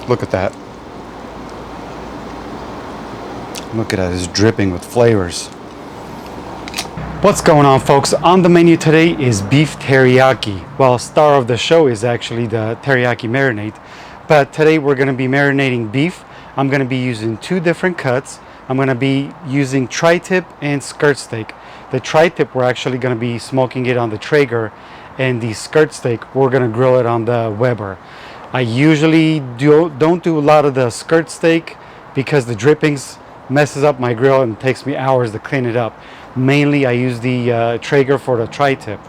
Look at that. Look at that, it's dripping with flavors. What's going on, folks? On the menu today is beef teriyaki. Well, star of the show is actually the teriyaki marinade. But today we're going to be marinating beef. I'm going to be using two different cuts. I'm going to be using tri-tip and skirt steak. The tri-tip, we're actually going to be smoking it on the Traeger, and the skirt steak, we're going to grill it on the Weber. I usually don't do a lot of the skirt steak because the drippings messes up my grill and takes me hours to clean it up. Mainly I use the Traeger for the tri-tip,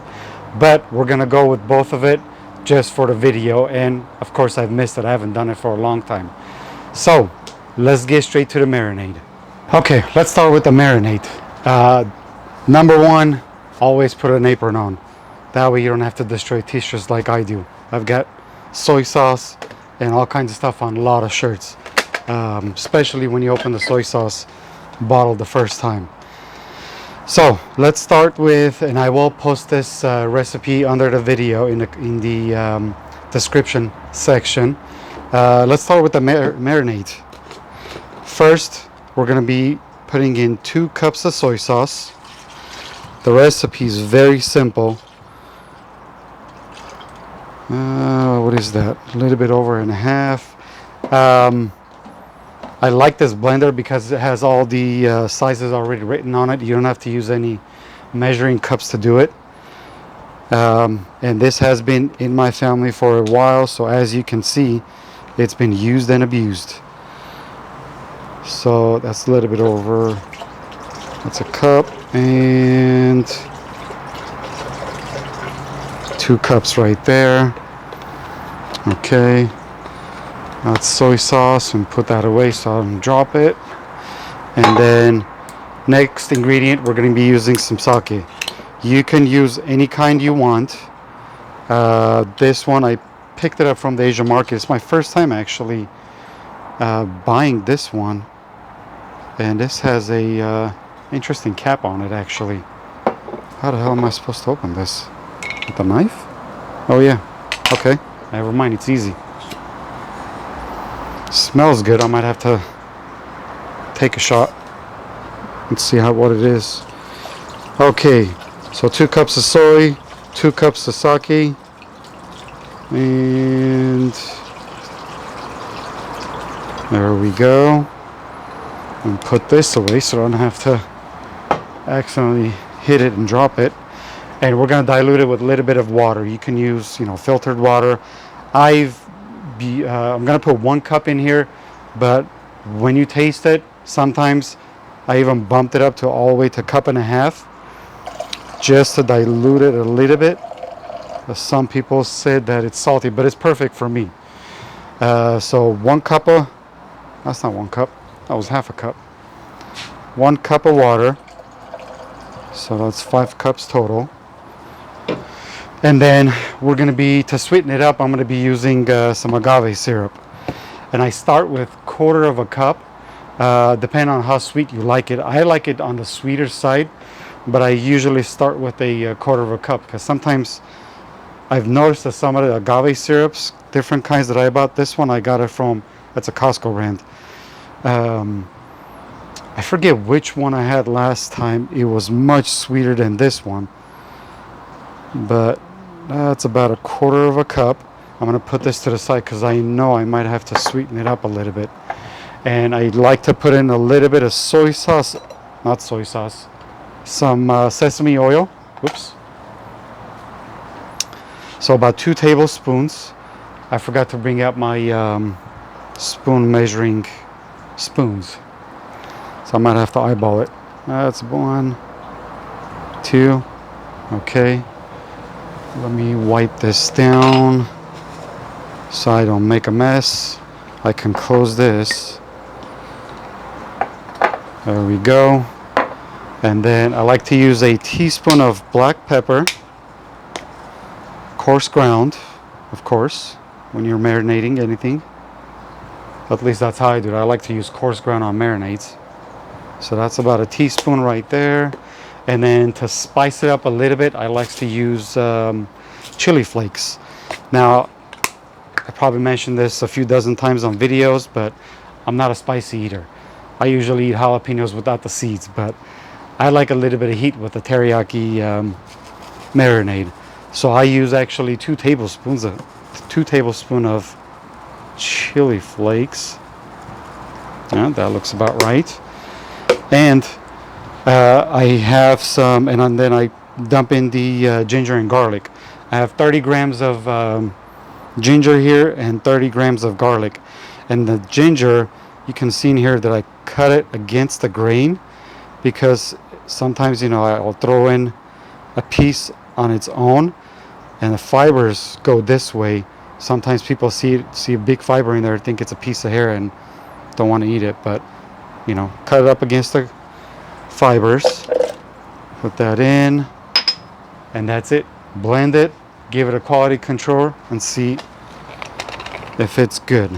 but we're going to go with both of it just for the video, and of course I've missed it. I haven't done it for a long time. So let's get straight to the marinade. Okay, let's start with the marinade. Number one, always put an apron on. That way you don't have to destroy t-shirts like I do. I've got soy sauce and all kinds of stuff on a lot of shirts, especially when you open the soy sauce bottle the first time. So let's start with, and I will post this recipe under the video in the description section. Let's start with the marinade. First, we're going to be putting in 2 cups of soy sauce. The recipe is very simple. What is that? A little bit over and a half. I like this blender because it has all the sizes already written on it. You don't have to use any measuring cups to do it. And this has been in my family for a while, so as you can see, it's been used and abused. So that's a little bit over. That's a cup and 2 cups right there. Okay. That's soy sauce, and put that away so I don't drop it. And then next ingredient, we're going to be using some sake. You can use any kind you want. This one, I picked it up from the Asian market. It's my first time actually buying this one, and this has a interesting cap on it actually. How the hell am I supposed to open this? With a knife? Oh yeah. Okay, never mind, it's easy. Smells good. I might have to take a shot and see what it is. Okay, so 2 cups of soy, 2 cups of sake, and there we go. And put this away so I don't have to accidentally hit it and drop it. And we're going to dilute it with a little bit of water. You can use, filtered water. I'm going to put 1 cup in here, but when you taste it, sometimes I even bumped it up to all the way to 1.5 cups just to dilute it a little bit. Some people said that it's salty, but it's perfect for me. So 1 cup of, that's not 1 cup, that was half a cup. 1 cup of water, so that's 5 cups total. And then we're going to be, to sweeten it up, I'm going to be using some agave syrup. And I start with 1/4 cup, depending on how sweet you like it. I like it on the sweeter side, but I usually start with a 1/4 cup because sometimes I've noticed that some of the agave syrups, different kinds that I bought, this one I got it from, that's a Costco brand. I forget which one I had last time. It was much sweeter than this one. But that's about 1/4 cup. I'm going to put this to the side because I know I might have to sweeten it up a little bit. And I like to put in a little bit of soy sauce, not soy sauce, some sesame oil. Whoops. So about 2 tablespoons. I forgot to bring out my spoon measuring spoons. So I might have to eyeball it. That's 1, 2. Okay. Let me wipe this down so I don't make a mess. I can close this. There we go. And then I like to use a teaspoon of black pepper, coarse ground, of course, when you're marinating anything. At least that's how I do it. I like to use coarse ground on marinades. So that's about a teaspoon right there. And then to spice it up a little bit, I like to use chili flakes. Now, I probably mentioned this a few dozen times on videos, but I'm not a spicy eater. I usually eat jalapenos without the seeds, but I like a little bit of heat with the teriyaki marinade. So I use actually 2 tablespoons of chili flakes. Yeah, that looks about right. And I have some, and then I dump in the ginger and garlic. I have 30 grams of ginger here and 30 grams of garlic. And the ginger, you can see in here that I cut it against the grain, because sometimes, you know, I'll throw in a piece on its own and the fibers go this way. Sometimes people see a big fiber in there, think it's a piece of hair and don't want to eat it, but you know, cut it up against the fibers, put that in, and that's it. Blend it, give it a quality control, and see if it's good.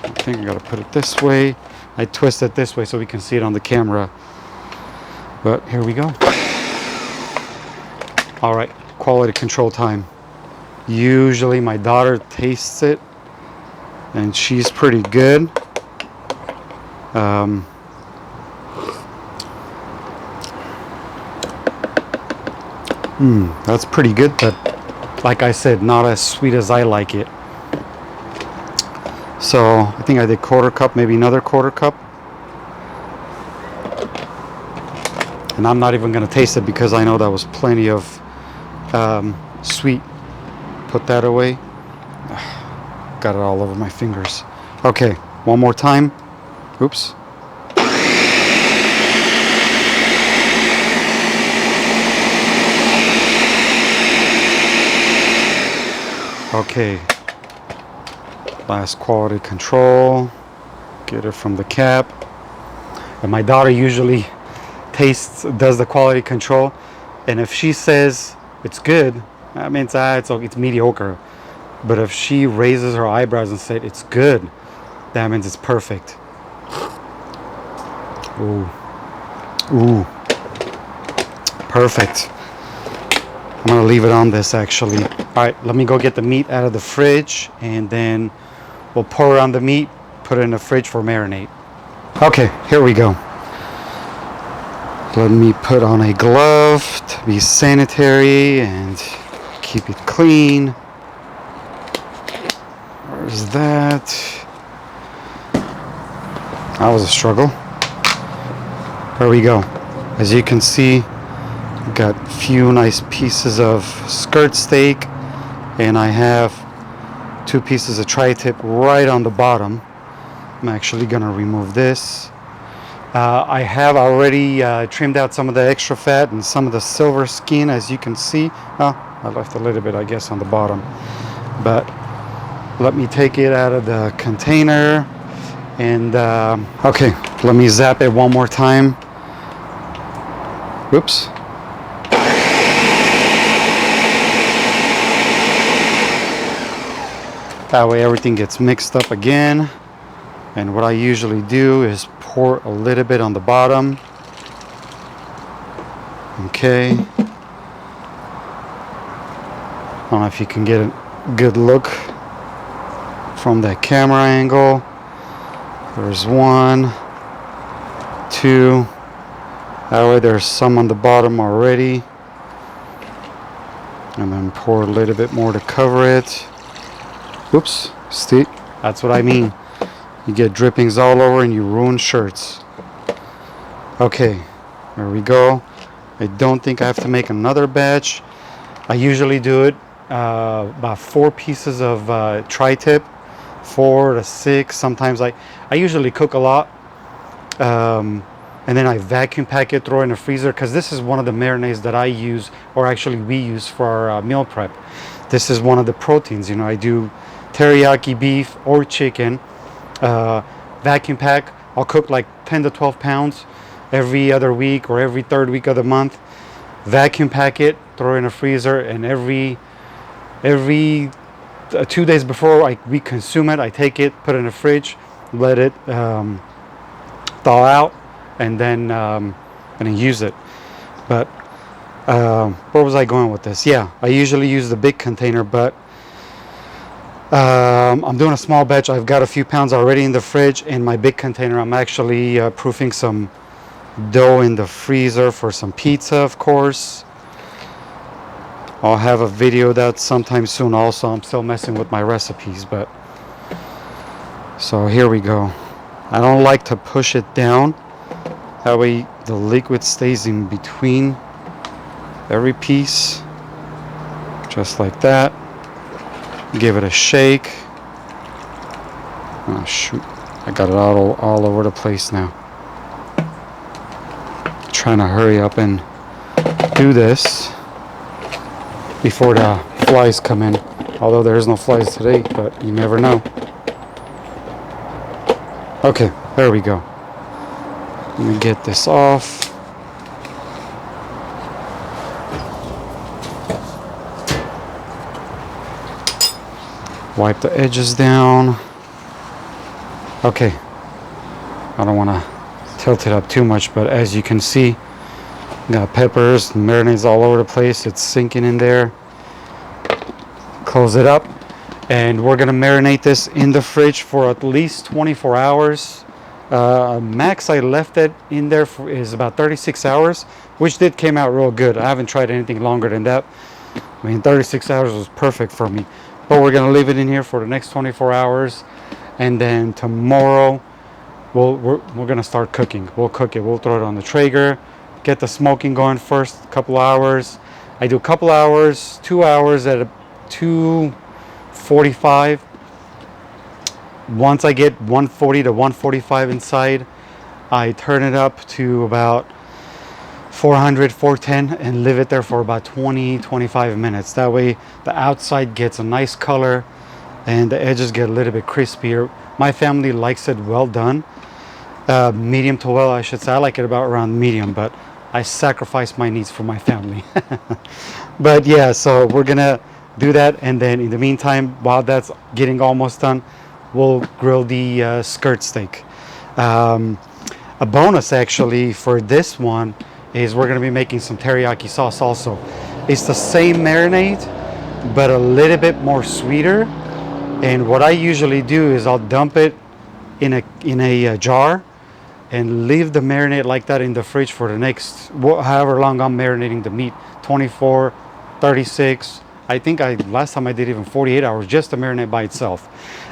I think I gotta put it this way. I twist it this way so we can see it on the camera. But here we go. All right, quality control time. Usually my daughter tastes it and she's pretty good. That's pretty good, but like I said, not as sweet as I like it. So I think I did 1/4 cup, maybe another 1/4 cup. And I'm not even going to taste it because I know that was plenty of sweet. Put that away. Got it all over my fingers. Okay, one more time. Oops. Okay, last quality control. Get it from the cap. And my daughter usually does the quality control, and if she says it's good, I mean it's mediocre. But if she raises her eyebrows and said it's good, that means it's perfect. Ooh, perfect. I'm gonna leave it on this actually. All right, let me go get the meat out of the fridge, and then we'll pour it on the meat, put it in the fridge for marinade. Okay, here we go. Let me put on a glove to be sanitary and keep it clean. Where's that? That was a struggle. There we go. As you can see, got a few nice pieces of skirt steak, and I have 2 pieces of tri-tip right on the bottom. I'm actually gonna remove this. I have already trimmed out some of the extra fat and some of the silver skin, as you can see. Oh, I left a little bit, I guess, on the bottom. But let me take it out of the container. And okay, let me zap it one more time. Whoops. That way everything gets mixed up again. And what I usually do is pour a little bit on the bottom. Okay. I don't know if you can get a good look from that camera angle. There's 1, 2. That way there's some on the bottom already. And then pour a little bit more to cover it. Whoops, see, that's what I mean. You get drippings all over and you ruin shirts. Okay, there we go. I don't think I have to make another batch. I usually do it about 4 pieces of tri-tip, 4 to 6. Sometimes I usually cook a lot. And then I vacuum pack it, throw it in the freezer, because this is one of the marinades that I use, or actually we use for our meal prep. This is one of the proteins. You know, I do teriyaki beef or chicken, vacuum pack. I'll cook like 10 to 12 pounds every other week or every 3rd week of the month. Vacuum pack it, throw it in a freezer, and every 2 days before we consume it, I take it, put it in the fridge, let it thaw out, and then use it. But where was I going with this? Yeah, I usually use the big container, but I'm doing a small batch. I've got a few pounds already in the fridge. In my big container, I'm actually proofing some dough in the freezer for some pizza, of course. I'll have a video that sometime soon also. I'm still messing with my recipes, but so here we go. I don't like to push it down. That way the liquid stays in between every piece. Just like that. Give it a shake. Oh shoot, I got it all over the place now. Trying to hurry up and do this before the flies come in. Although there's no flies today, but you never know. Okay, there we go. Let me get this off. Wipe the edges down. Okay, I don't want to tilt it up too much, but as you can see, got peppers and marinades all over the place. It's sinking in there. Close it up, and we're gonna marinate this in the fridge for at least 24 hours. Max I left it in there for is about 36 hours, which did came out real good. I haven't tried anything longer than that. I mean, 36 hours was perfect for me. But we're gonna leave it in here for the next 24 hours, and then tomorrow we're gonna start cooking. We'll cook it. We'll throw it on the Traeger, get the smoking going first, a couple hours. I do a couple hours, 2 hours at a 245. Once I get 140 to 145 inside, I turn it up to about 400, 410 and leave it there for about 20-25 minutes. That way the outside gets a nice color and the edges get a little bit crispier. My family likes it well done, medium to well I should say. I like it about around medium, but I sacrifice my needs for my family. But yeah, so we're gonna do that, and then in the meantime, while that's getting almost done, we'll grill the skirt steak. A bonus actually for this one is we're going to be making some teriyaki sauce also. It's the same marinade, but a little bit more sweeter. And what I usually do is I'll dump it in a jar and leave the marinade like that in the fridge for the next however long I'm marinating the meat, 24, 36. I think last time I did even 48 hours just to marinate by itself,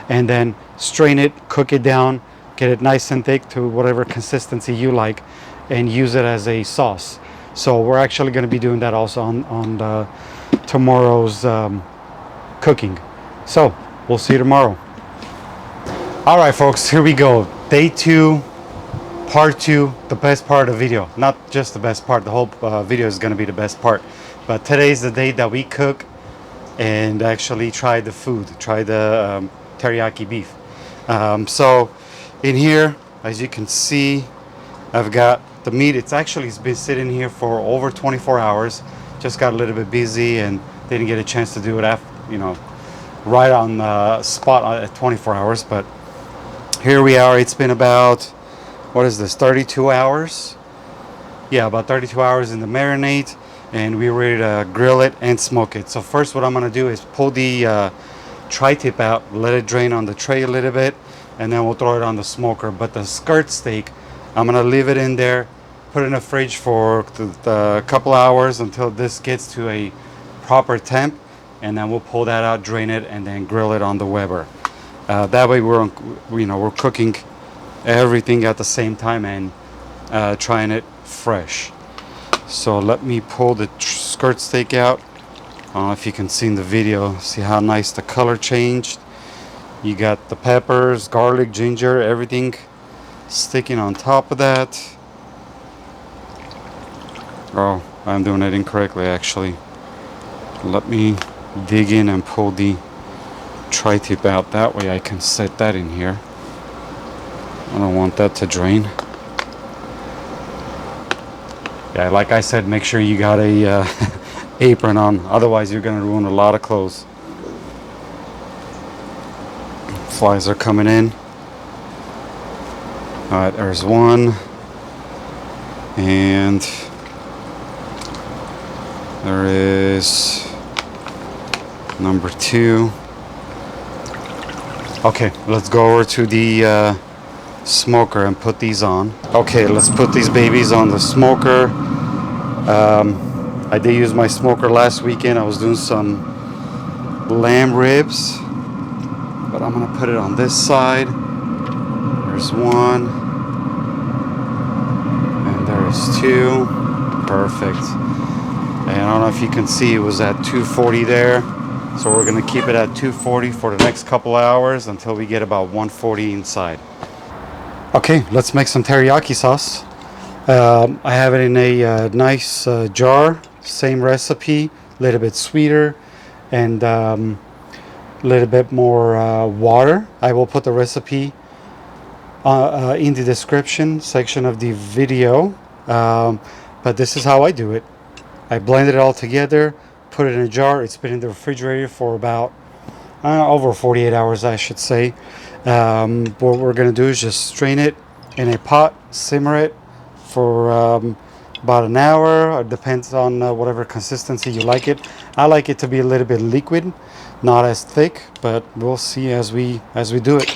and then strain it, cook it down, get it nice and thick to whatever consistency you like, and use it as a sauce. So we're actually going to be doing that also on tomorrow's cooking. So we'll see you tomorrow. All right, folks, here we go. Day 2, part 2, the best part of the video. Not just the best part, the whole video is going to be the best part. But today's the day that we cook and actually try the food, try the teriyaki beef. So in here, as you can see, I've got the meat. It's been sitting here for over 24 hours. Just got a little bit busy and didn't get a chance to do it after, right on the spot at 24 hours. But here we are. It's been about, 32 hours? Yeah, about 32 hours in the marinade, and we're ready to grill it and smoke it. So first what I'm gonna do is pull the tri-tip out, let it drain on the tray a little bit, and then we'll throw it on the smoker. But the skirt steak, I'm gonna leave it in there, put it in the fridge for a couple hours until this gets to a proper temp, and then we'll pull that out, drain it, and then grill it on the Weber. That way we're cooking everything at the same time and trying it fresh. So let me pull the skirt steak out. I don't know if you can see in the video, see how nice the color changed. You got the peppers, garlic, ginger, everything sticking on top of that. Oh, I'm doing it incorrectly actually. Let me dig in and pull the tri-tip out. That way I can set that in here. I don't want that to drain. Yeah, like I said, make sure you got a apron on, otherwise you're gonna ruin a lot of clothes. Flies are coming in. Alright, there's one, and there is number 2. Okay, let's go over to the smoker and put these on. Okay, let's put these babies on the smoker. I did use my smoker last weekend. I was doing some lamb ribs, but I'm gonna put it on this side. There's one, and there's two. Perfect. And I don't know if you can see, it was at 240 there. So we're gonna keep it at 240 for the next couple hours until we get about 140 inside. Okay, let's make some teriyaki sauce. I have it in a nice jar, same recipe, a little bit sweeter and a little bit more water. I will put the recipe in the description section of the video, but this is how I do it. I blend it all together, put it in a jar. It's been in the refrigerator for about over 48 hours, I should say. What we're going to do is just strain it in a pot, simmer it for about an hour. It depends on whatever consistency you like it. I like it to be a little bit liquid, not as thick, but we'll see as we do it.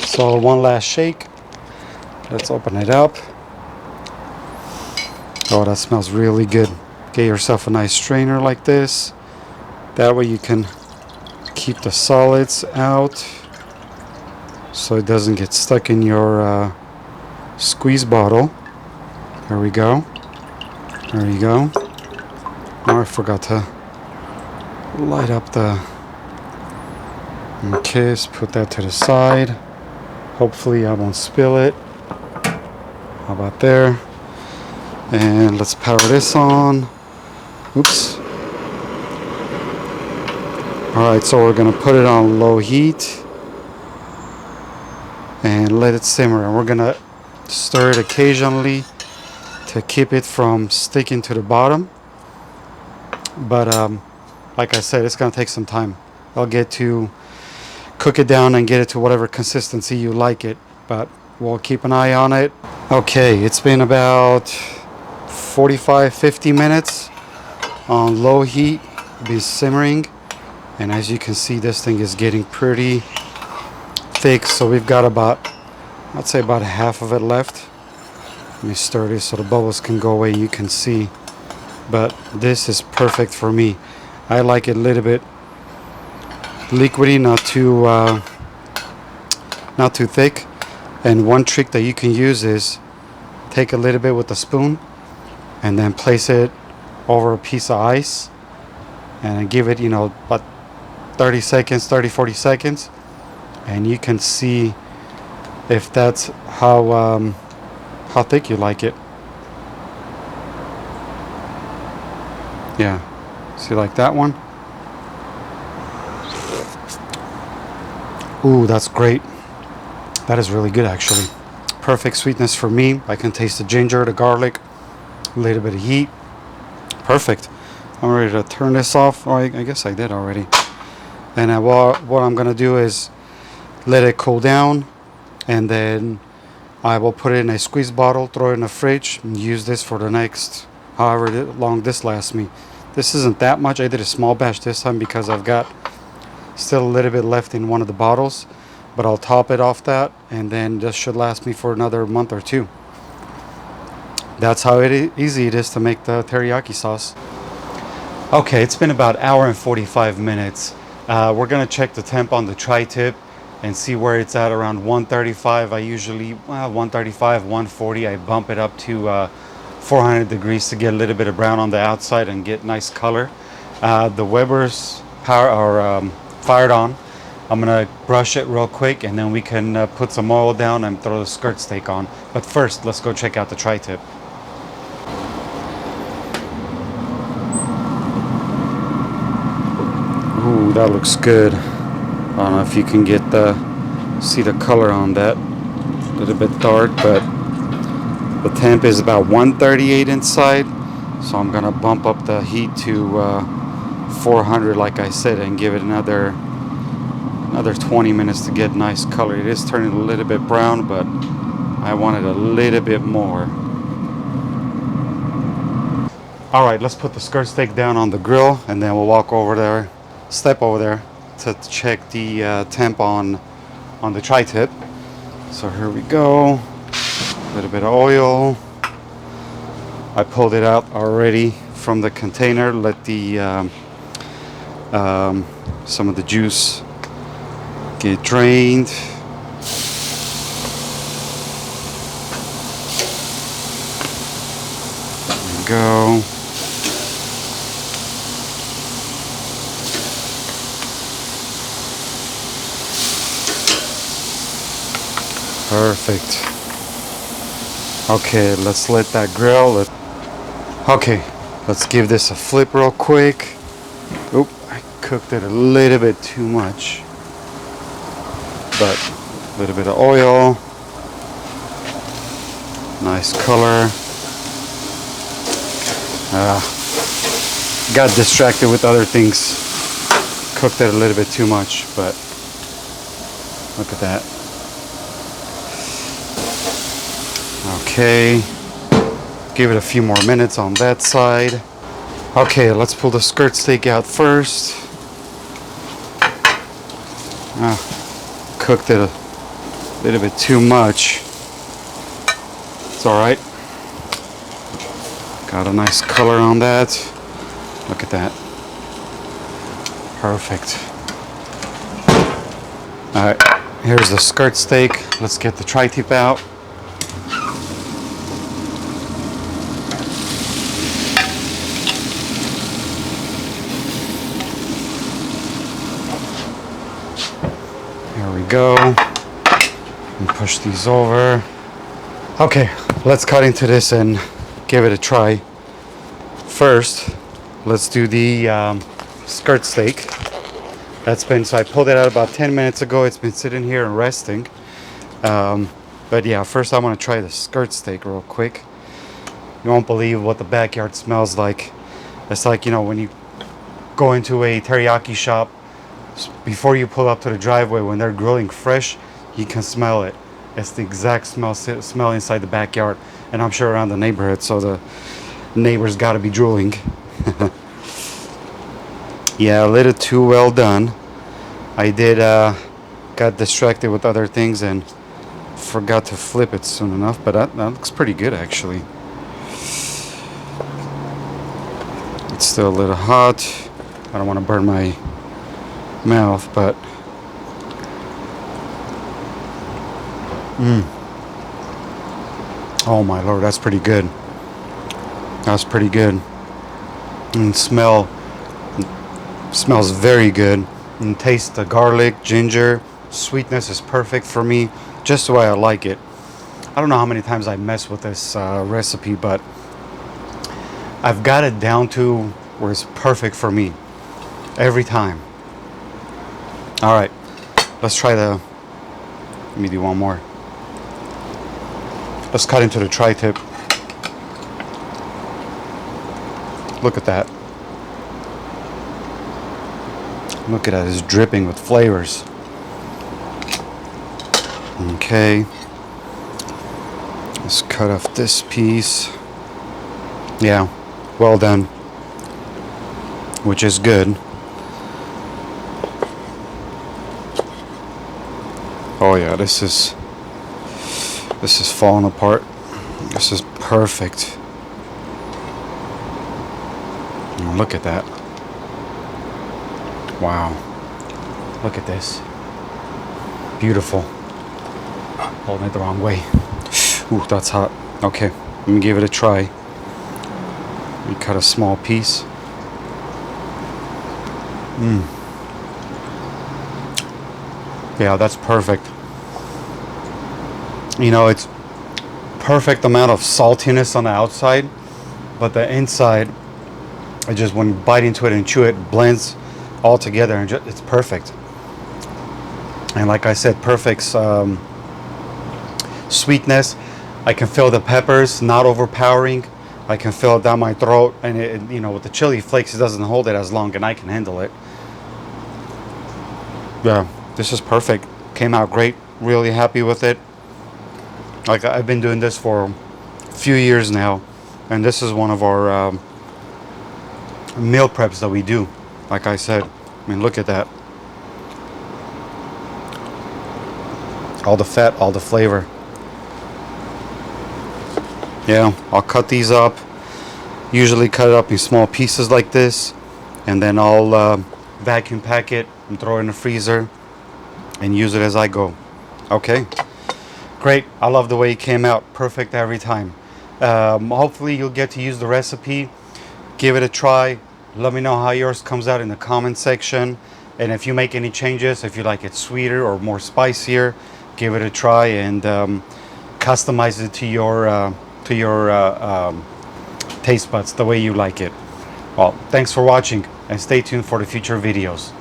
So one last shake. Let's open it up. Oh, that smells really good. Get yourself a nice strainer like this. That way you can keep the solids out so it doesn't get stuck in your squeeze bottle. There we go. There you go. Oh, I forgot to light up the... Okay, let's put that to the side. Hopefully I won't spill it. How about there? And let's power this on. Oops. Alright, so we're going to put it on low heat and let it simmer. And we're going to stir it occasionally to keep it from sticking to the bottom. But like I said, it's going to take some time. I'll get to cook it down and get it to whatever consistency you like it. But we'll keep an eye on it. Okay, it's been about 45-50 minutes on low heat. Been simmering. And as you can see, this thing is getting pretty thick. So we've got about, I'd say about half of it left. Let me stir this so the bubbles can go away. You can see. But this is perfect for me. I like it a little bit liquidy, not too thick. And one trick that you can use is take a little bit with a spoon and then place it over a piece of ice and give it, about 30 seconds, 40 seconds, and you can see if that's how thick you like it. Yeah, see, like that one? Ooh, that's great. That is really good, actually. Perfect sweetness for me. I can taste the ginger, the garlic, a little bit of heat. Perfect. I'm ready to turn this off. Oh, I guess I did already. And what I'm going to do is let it cool down, and then I will put it in a squeeze bottle, throw it in the fridge, and use this for the next however long this lasts me. This isn't that much. I did a small batch this time because I've got still a little bit left in one of the bottles, but I'll top it off that, and then this should last me for another month or two. That's how easy it is to make the teriyaki sauce. Okay, it's been about an hour and 45 minutes. We're gonna check the temp on the tri-tip and see where it's at, around 135. I usually, 135, 140. I bump it up to 400 degrees to get a little bit of brown on the outside and get nice color. The Weber's fired on. I'm gonna brush it real quick, and then we can put some oil down and throw the skirt steak on. But first, let's go check out the tri-tip. Ooh, that looks good. I don't know if you can see the color on that. A little bit dark, but the temp is about 138 inside. So I'm gonna bump up the heat to 400, like I said, and give it another 20 minutes to get nice color. It is turning a little bit brown, but I want it a little bit more. All right, let's put the skirt steak down on the grill, and then we'll step over there to check the temp on on the tri-tip. So here we go. A little bit of oil. I pulled it out already from the container. Let the some of the juice get drained. There we go. Perfect. Okay, let's let that grill. Okay, let's give this a flip real quick. Oop, I cooked it a little bit too much. But a little bit of oil. Nice color. Got distracted with other things. Cooked it a little bit too much, but look at that. Okay, give it a few more minutes on that side. Okay, let's pull the skirt steak out first. Cooked it a little bit too much. It's alright. Got a nice color on that. Look at that. Perfect. Alright, here's the skirt steak. Let's get the tri-tip out. There we go. And push these over. Okay, let's cut into this and give it a try. First, let's do the skirt steak. So I pulled it out about 10 minutes ago. It's been sitting here and resting. But yeah, first I want to try the skirt steak real quick. You won't believe what the backyard smells like. It's like, you know, when you go into a teriyaki shop, before you pull up to the driveway, when they're grilling fresh, you can smell it. It's the exact smell inside the backyard, and I'm sure around the neighborhood, so the neighbors got to be drooling. Yeah, a little too well done. I did got distracted with other things and forgot to flip it soon enough, but that looks pretty good actually. It's still a little hot. I don't want to burn my mouth, but oh my lord, that's pretty good. That's pretty good. And smells very good. And taste the garlic, ginger, sweetness is perfect for me, just the way I like it. I don't know how many times I mess with this recipe, but I've got it down to where it's perfect for me every time. All right, let's try let me do one more. Let's cut into the tri-tip. Look at that. Look at that, it's dripping with flavors. Okay. Let's cut off this piece. Yeah, well done. Which is good. Oh yeah, this is falling apart. This is perfect. Oh, look at that. Wow. Look at this. Beautiful. Holding it the wrong way. Ooh, that's hot. Okay, let me give it a try. Let me cut a small piece. Yeah, that's perfect. You know, it's perfect amount of saltiness on the outside, but the inside, it just, when you bite into it and chew it, blends all together, and it's perfect. And like I said, perfect sweetness. I can feel the peppers, not overpowering. I can feel it down my throat, and it, you know, with the chili flakes, it doesn't hold it as long, and I can handle it. Yeah, this is perfect. Came out great. Really happy with it. Like, I've been doing this for a few years now, and this is one of our meal preps that we do. Like I said, I mean, look at that. all the fat, all the flavor. Yeah, I'll cut these up. Usually cut it up in small pieces like this, and then I'll vacuum pack it and throw it in the freezer and use it as I go. Okay, great. I love the way it came out. Perfect every time. Hopefully you'll get to use the recipe. Give it a try. Let me know how yours comes out in the comment section. And if you make any changes, if you like it sweeter or more spicier, give it a try and customize it to your taste buds the way you like it. Well, thanks for watching and stay tuned for the future videos.